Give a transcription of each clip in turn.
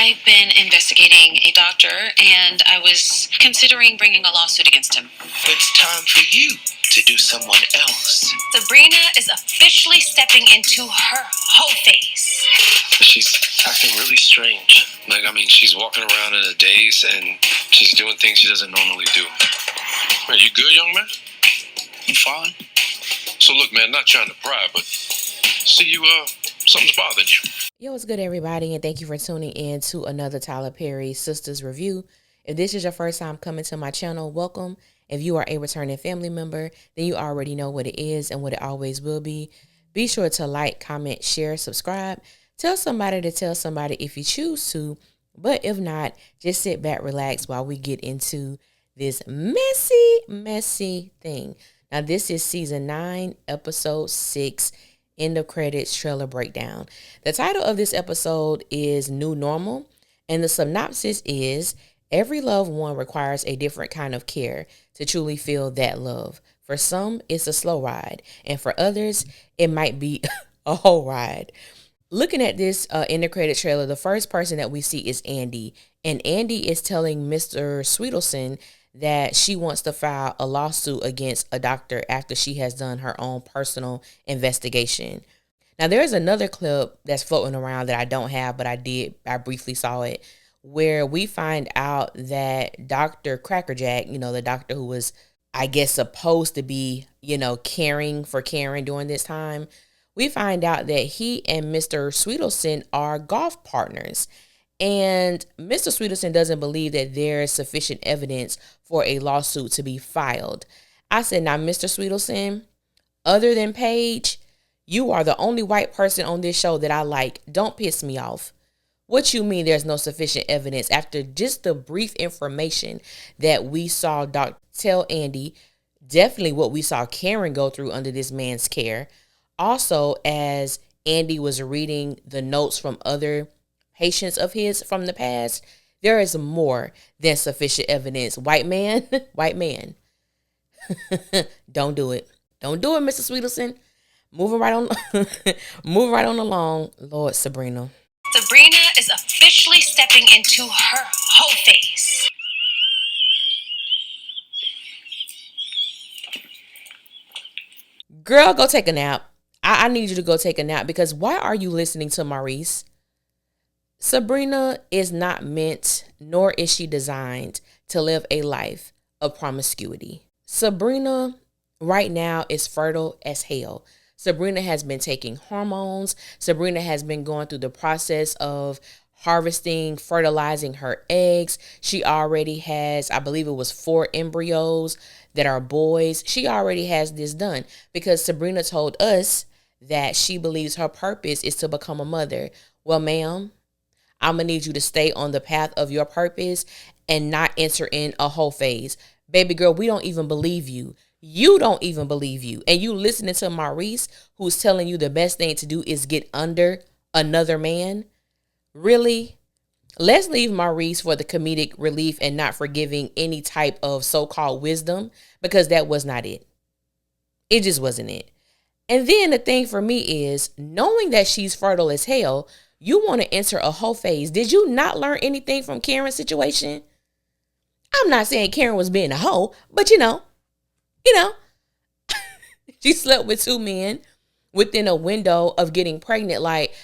I've been investigating a doctor, and I was considering bringing a lawsuit against him. It's time for you to do someone else. Sabrina is officially stepping into her whole face. She's acting really strange. She's walking around in a daze, and she's doing things she doesn't normally do. Man, you good, young man? You fine? So look, man, not trying to pry, but see you, something's bothering you. Yo, what's good, everybody, and thank you for tuning in to another Tyler Perry Sistas review. If this is your first time coming to my channel, welcome. If you are a returning family member, then you already know what it is and what it always will be. Be sure to like, comment, share, subscribe. Tell somebody to tell somebody if you choose to, but if not, just sit back, relax while we get into this messy thing. Now, this is season 9, episode 6, end of credits trailer breakdown. The title of this episode is New Normal, and the synopsis is every loved one requires a different kind of care to truly feel that love. For some, it's a slow ride, and for others, it might be a whole ride. Looking at this end of credit trailer, the first person that we see is Andi, and Andi is telling Mr. Sweetelson that she wants to file a lawsuit against a doctor after she has done her own personal investigation. Now, there's another clip that's floating around that I don't have, but I briefly saw it, where we find out that Dr. Crackerjack, the doctor who was, I guess, supposed to be, caring for Karen during this time, we find out that he and Mr. Sweetelson are golf partners. And Mr. Sweetelson doesn't believe that there is sufficient evidence for a lawsuit to be filed. I said, now, Mr. Sweetelson, other than Paige, you are the only white person on this show that I like. Don't piss me off. What you mean there's no sufficient evidence after just the brief information that we saw Doc tell Andi, definitely what we saw Karen go through under this man's care. Also, as Andi was reading the notes from other patients of his from the past, there is more than sufficient evidence. White man, don't do it. Don't do it, Mr. Sweetelson. Moving right on along, Lord Sabrina. Sabrina is officially stepping into her whole face. Girl, go take a nap. I need you to go take a nap, because why are you listening to Maurice? Sabrina is not meant, nor is she designed to live a life of promiscuity. Sabrina right now is fertile as hell. Sabrina has been taking hormones. Sabrina has been going through the process of harvesting, fertilizing her eggs. She already has, I believe it was 4 embryos that are boys. She already has this done because Sabrina told us that she believes her purpose is to become a mother. Well, ma'am, I'm going to need you to stay on the path of your purpose and not enter in a whole phase. Baby girl, we don't even believe you. You don't even believe you. And you listening to Maurice, who's telling you the best thing to do is get under another man? Really? Let's leave Maurice for the comedic relief and not for giving any type of so-called wisdom, because that was not it. It just wasn't it. And then the thing for me is, knowing that she's fertile as hell, you want to enter a whole phase. Did you not learn anything from Karen's situation? I'm not saying Karen was being a hoe, but she slept with 2 men within a window of getting pregnant. Like,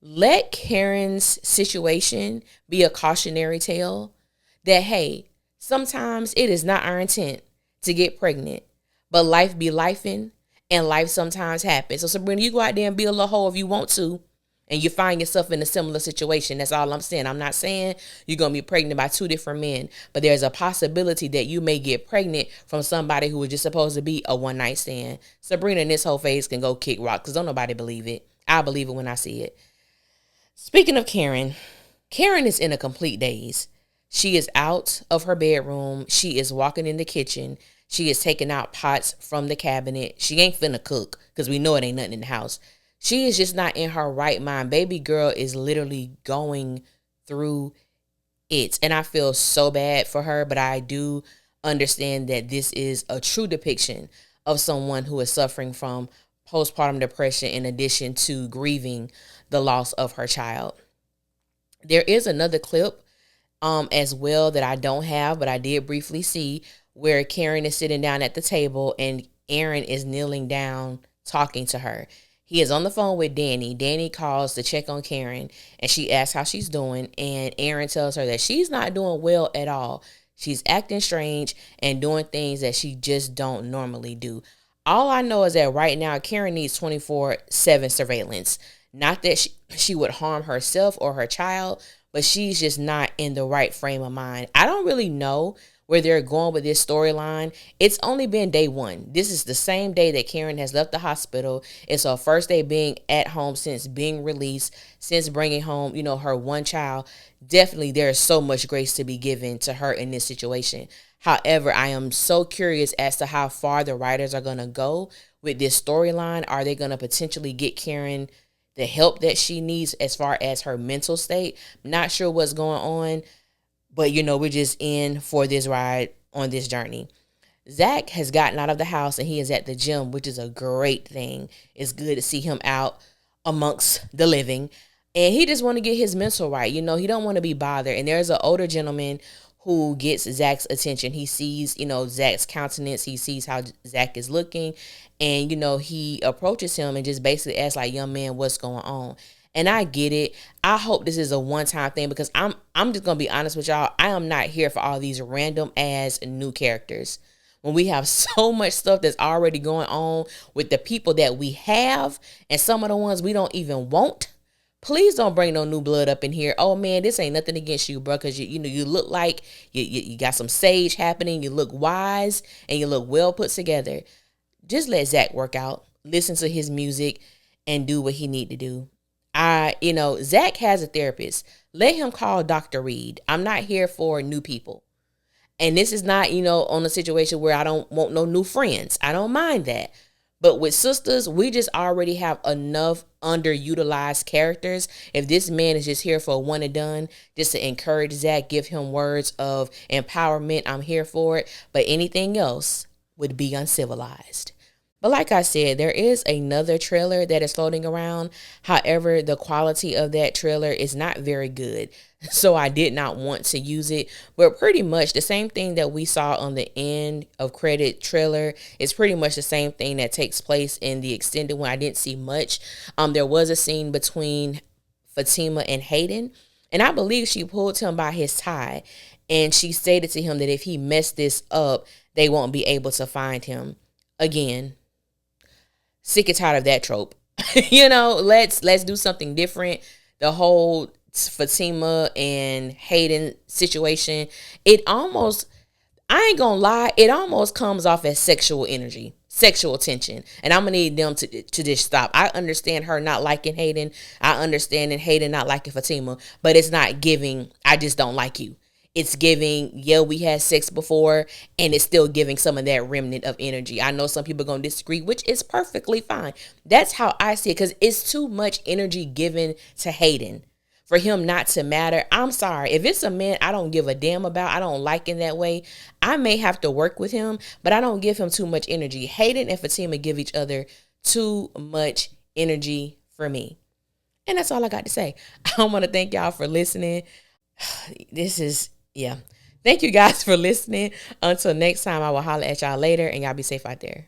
let Karen's situation be a cautionary tale that, hey, sometimes it is not our intent to get pregnant, but life be lifing, and life sometimes happens. So Sabrina, you go out there and be a little hoe if you want to, and you find yourself in a similar situation. That's all I'm saying. I'm not saying you're going to be pregnant by 2 different men, but there's a possibility that you may get pregnant from somebody who was just supposed to be a one-night stand. Sabrina in this whole phase can go kick rock, because don't nobody believe it. I believe it when I see it. Speaking of Karen, Karen is in a complete daze. She is out of her bedroom. She is walking in the kitchen. She is taking out pots from the cabinet. She ain't finna cook, because we know it ain't nothing in the house. She is just not in her right mind. Baby girl is literally going through it. And I feel so bad for her, but I do understand that this is a true depiction of someone who is suffering from postpartum depression in addition to grieving the loss of her child. There is another clip as well that I don't have, but I did briefly see, where Karen is sitting down at the table and Aaron is kneeling down talking to her. He is on the phone with Danny. Danny calls to check on Karen and she asks how she's doing, and Aaron tells her that she's not doing well at all. She's acting strange and doing things that she just don't normally do. All I know is that right now Karen needs 24/7 surveillance. Not that she would harm herself or her child, but she's just not in the right frame of mind. I don't really know where they're going with this storyline. It's only been day one. This is the same day that Karen has left the hospital. It's her first day being at home since being released, since bringing home, her one child. Definitely there is so much grace to be given to her in this situation. However, I am so curious as to how far the writers are going to go with this storyline. Are they going to potentially get Karen the help that she needs as far as her mental state? I'm not sure what's going on, but we're just in for this ride on this journey. Zach has gotten out of the house and he is at the gym, which is a great thing. It's good to see him out amongst the living. And he just want to get his mental right. He don't want to be bothered. And there's an older gentleman who gets Zach's attention. He sees, Zach's countenance. He sees how Zach is looking. And, he approaches him and just basically asks, like, young man, what's going on? And I get it. I hope this is a one-time thing, because I'm just going to be honest with y'all. I am not here for all these random ass new characters. When we have so much stuff that's already going on with the people that we have and some of the ones we don't even want, please don't bring no new blood up in here. Oh man, this ain't nothing against you, bro, because you look like you got some sage happening. You look wise and you look well put together. Just let Zach work out. Listen to his music and do what he need to do. Zach has a therapist. Let him call Dr. Reed. I'm not here for new people. And this is not, on a situation where I don't want no new friends. I don't mind that. But with Sistas, we just already have enough underutilized characters. If this man is just here for a one and done, just to encourage Zach, give him words of empowerment, I'm here for it. But anything else would be uncivilized. But like I said, there is another trailer that is floating around. However, the quality of that trailer is not very good. So I did not want to use it. But pretty much the same thing that we saw on the end of credit trailer is pretty much the same thing that takes place in the extended one. I didn't see much. There was a scene between Fatima and Hayden, and I believe she pulled him by his tie. And she stated to him that if he messed this up, they won't be able to find him again. Sick and tired of that trope. Let's do something different. The whole Fatima and Hayden situation, I ain't gonna lie, it almost comes off as sexual energy, sexual tension. And I'm gonna need them to just stop. I understand her not liking Hayden. I understand Hayden not liking Fatima, but it's not giving, I just don't like you. It's giving, yeah, we had sex before, and it's still giving some of that remnant of energy. I know some people are going to disagree, which is perfectly fine. That's how I see it, because it's too much energy given to Hayden for him not to matter. I'm sorry. If it's a man I don't give a damn about, I don't like in that way, I may have to work with him, but I don't give him too much energy. Hayden and Fatima give each other too much energy for me. And that's all I got to say. I want to thank y'all for listening. Thank you guys for listening. Until next time, I will holler at y'all later, and y'all be safe out there.